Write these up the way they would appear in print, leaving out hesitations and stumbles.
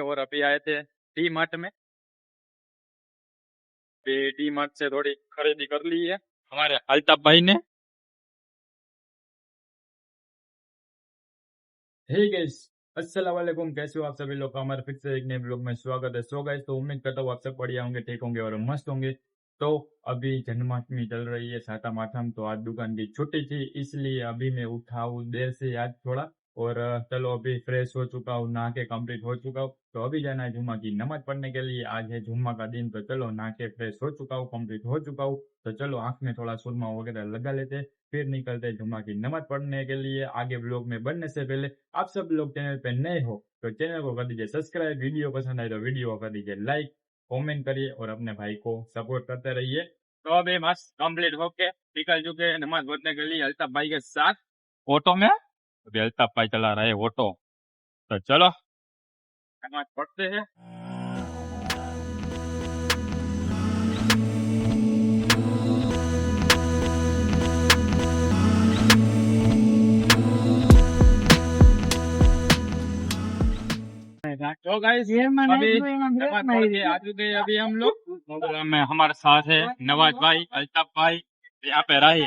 और अभी आए थे डी मार्ट में। अभी डी मार्ट से थोड़ी खरीदी कर ली है हमारे अल्ताफ भाई ने। हे गाइस, अस्सलाम वालेकुम। कैसे हो आप सभी लोग? हमारे फिर से एक नए ब्लॉग में स्वागत है। सो गाइस, तो उम्मीद करता हूँ आप सब बढ़िया होंगे, ठीक होंगे और मस्त होंगे। तो अभी जन्माष्टमी चल रही है, सातम आठम, तो आज दुकान की छुट्टी थी, इसलिए अभी मैं उठा हूँ देर से आज थोड़ा। और चलो अभी फ्रेश हो चुका हूँ, नहा के कंप्लीट हो चुका हूँ, तो अभी जाना है जुम्मा की नमाज पढ़ने के लिए। आज है जुम्मा का दिन, तो चलो नहा के फ्रेश हो चुका हूँ, कंप्लीट हो चुका हूँ, तो चलो आंख में थोड़ा सुरमा वगैरह लगा लेते, फिर निकलते जुम्मा की नमाज पढ़ने के लिए। आगे ब्लॉग में बढ़ने से पहले आप सब लोग चैनल पे नए हो तो चैनल को कर दीजिए सब्सक्राइब, वीडियो पसंद आए तो वीडियो को कर दीजिए लाइक, कमेंट करिए और अपने भाई को सपोर्ट करते रहिए। तो अभी मस्त कंप्लीट होके निकल चुके हैं नमाज पढ़ने के लिए अल्ताफ भाई के साथ ऑटो में। अभी अल्ताफ भाई चला रहा है ऑटो, तो चलो नमाज पढ़ते हैं। तो गाइस अभी नमाज पढ़ के आ चुके हैं अभी हम लोग। में हमारे साथ है नवाज भाई, अल्ताफ भाई यहाँ पे रहे।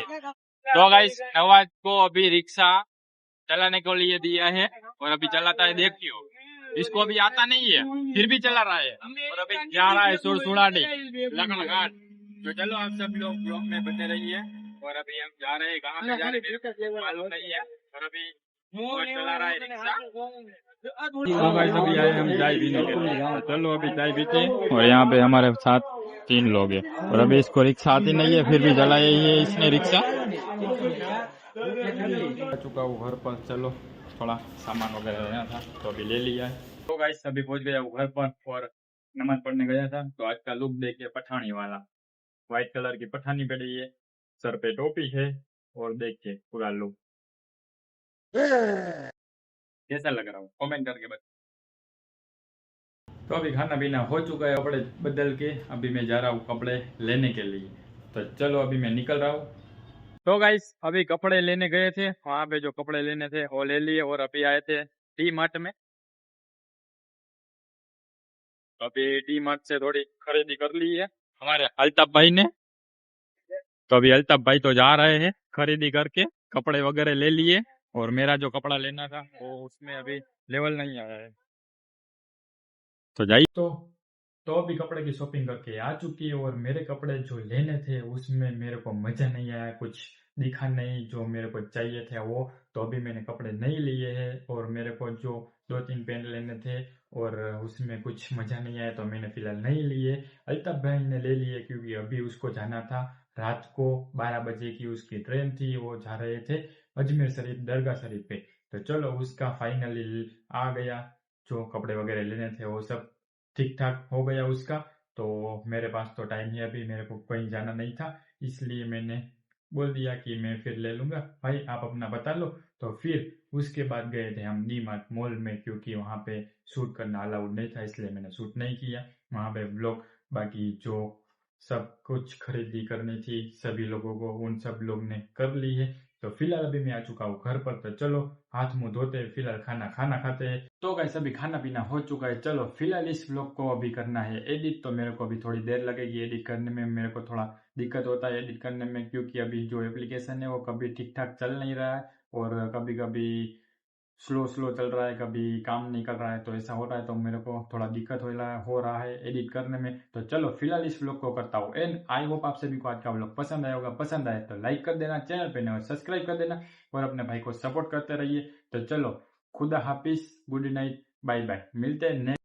तो गाइस नवाज को अभी रिक्शा चलाने को लिए दिया है और अभी चलाता है, देखियो। इसको अभी आता नहीं है फिर भी चला रहा है और अभी जा रहा है सुरसुड़ाडी लगनघाट। तो चलो आप सब लोग ब्लॉग में बने रहिए। और अभी हम जा रहे हैं, कहाँ पे जा रहे हैं मालूम नहीं है, और अभी वो चला रहा है रिक्शा। तो गाइस अभी आए हम चाय पीने के लिए, तो चलो अभी चाय पीते हैं। और यहाँ पे हमारे साथ 3 लोग हैं और अभी इसको रिक्शा आती नहीं है फिर भी चलाया ही है इसने रिक्शा। आ चुका हूँ घर पर, चलो थोड़ा सामान वगैरह लेना था तो अभी ले लिया है। तो गाइस अभी पहुंच गया हूँ घर पर और नमाज पढ़ने गया था। तो आज का लुक देखिए, पठानी वाला, व्हाइट कलर की पठानी पड़ी है, सर पे टोपी है और देखिए पूरा लुक कैसा लग रहा हूँ कमेंट करके बता। तो अभी खाना पीना हो चुका है, कपड़े बदल के अभी मैं जा रहा हूँ कपड़े लेने के लिए, तो चलो अभी मैं निकल रहा हूँ। तो गाइस अभी कपड़े लेने गए थे, वहां पे जो कपड़े लेने थे वो ले लिए और अभी आए थे डी मार्ट में। तो अभी डी मार्ट से थोड़ी खरीदी कर ली है हमारे अल्ताफ भाई ने। तो अभी अल्ताफ भाई तो जा रहे हैं खरीदी करके, कपड़े वगैरह ले लिए और मेरा जो कपड़ा लेना था वो उसमें अभी लेवल नहीं आया है, तो जाइए। तो अभी कपड़े की शॉपिंग करके आ चुकी है और मेरे कपड़े जो लेने थे उसमें मेरे को मजा नहीं आया, कुछ दिखा नहीं जो मेरे को चाहिए थे वो। तो अभी मैंने कपड़े नहीं लिए हैं और मेरे को जो 2-3 पैंट लेने थे और उसमें कुछ मजा नहीं आया तो मैंने फिलहाल नहीं लिए। अल्ताफ भाई ने ले लिए क्योंकि अभी उसको जाना था, रात को 12 बजे की उसकी ट्रेन थी, वो जा रहे थे अजमेर शरीफ दरगाह शरीफ पे। तो चलो उसका फाइनली आ गया, जो कपड़े वगैरह लेने थे वो सब ठीक ठाक हो गया उसका। तो मेरे पास तो टाइम ही, अभी मेरे को कहीं जाना नहीं था, इसलिए मैंने बोल दिया कि मैं फिर ले लूंगा, भाई आप अपना बता लो। तो फिर उसके बाद गए थे हम डी मार्ट मॉल में, क्योंकि वहाँ पे शूट करना अलाउड नहीं था, इसलिए मैंने शूट नहीं किया वहाँ पे ब्लॉग। बाकी जो सब कुछ खरीदी करनी थी सभी लोगों को, उन सब लोग ने कर ली है। तो फिलहाल अभी मैं आ चुका हूँ घर पर, तो चलो हाथ मुंह धोते हैं, फिलहाल खाना खाना खाते हैं। तो गाइस अभी खाना पीना हो चुका है, चलो फिलहाल इस व्लॉग को अभी करना है एडिट। तो मेरे को अभी थोड़ी देर लगेगी एडिट करने में, मेरे को थोड़ा दिक्कत होता है एडिट करने में, क्योंकि अभी जो एप्लीकेशन है वो कभी ठीक ठाक चल नहीं रहा है और कभी कभी स्लो स्लो चल रहा है, कभी काम नहीं कर रहा है, तो ऐसा हो रहा है। तो मेरे को थोड़ा दिक्कत हो रहा है एडिट करने में। तो चलो फिलहाल इस व्लॉग को करता हूँ एंड आई होप आप सभी को आज का व्लॉग पसंद आया होगा। पसंद आए तो लाइक कर देना, चैनल पे नए सब्सक्राइब कर देना और अपने भाई को सपोर्ट करते रहिए। तो चलो खुदा हाफिज, गुड नाइट, बाय बाय, मिलते हैं।